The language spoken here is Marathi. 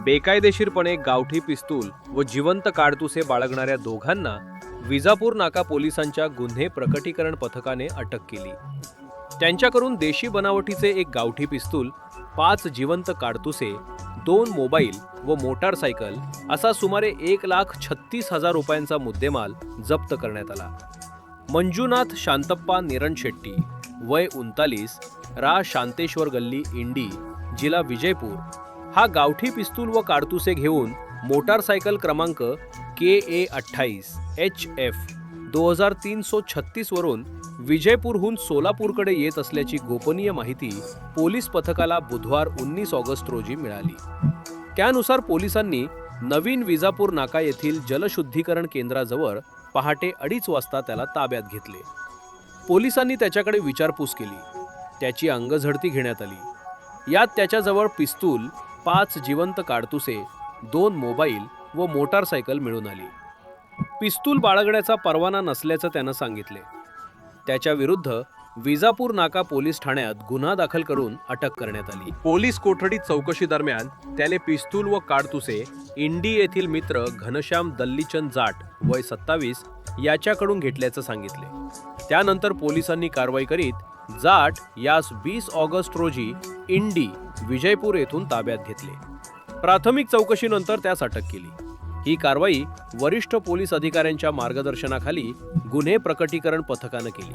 बेकायदेशीरपणे गावठी पिस्तूल व जिवंत काडतुसे बाळगणाऱ्या दोघांना विजापूर नाका पोलिसांच्या गुन्हे प्रकटीकरण पथकाने अटक केली। त्यांच्याकडून देशी बनावटीचे एक गावठी पिस्तूल, 5 जिवंत काडतुसे, 2 मोबाईल व मोटारसायकल असा सुमारे 1,36,000 रुपयांचा मुद्देमाल जप्त करण्यात आला। मंजुनाथ शांतप्पा निरण शेट्टी, वय 39, रा शांतेश्वर गल्ली इंडी, जिल्हा विजयपूर, हा गावठी पिस्तूल व काडतुसे घेऊन मोटारसायकल क्रमांक KA28 HF 2336 वरून विजयपूरहून सोलापूरकडे येत असल्याची गोपनीय माहिती पोलीस पथकाला बुधवार 19 ऑगस्ट रोजी मिळाली। त्यानुसार पोलिसांनी नवीन विजापूर नाका येथील जलशुद्धीकरण केंद्राजवळ पहाटे 2:30 वाजता त्याला ताब्यात घेतले। पोलिसांनी त्याच्याकडे विचारपूस केली। त्याची अंगझडती घेण्यात आली। यात त्याच्याजवळ पिस्तूल, 5 जिवंत काडतुसे, 2 मोबाईल व मोटारसायकल मिळून आली। पिस्तूल बाळगण्याचा परवाना नसल्याचं त्यानं सांगितले। त्याच्या विरुद्ध विजापूर नाका पोलीस ठाण्यात गुन्हा दाखल करून अटक करण्यात आली। पोलीस कोठडीत चौकशी दरम्यान त्याने पिस्तूल व काडतुसे इंडी येथील मित्र घनश्याम दल्लीचंद जाट, वय 27, याच्याकडून घेतल्याचं सांगितले। त्यानंतर पोलिसांनी कारवाई करीत जाट यास 20 ऑगस्ट रोजी इंडी, विजयपूर येथून ताब्यात घेतले। प्राथमिक चौकशीनंतर त्यास अटक केली। ही कारवाई वरिष्ठ पोलीस अधिकाऱ्यांच्या मार्गदर्शनाखाली गुन्हे प्रकटीकरण पथकानं केली।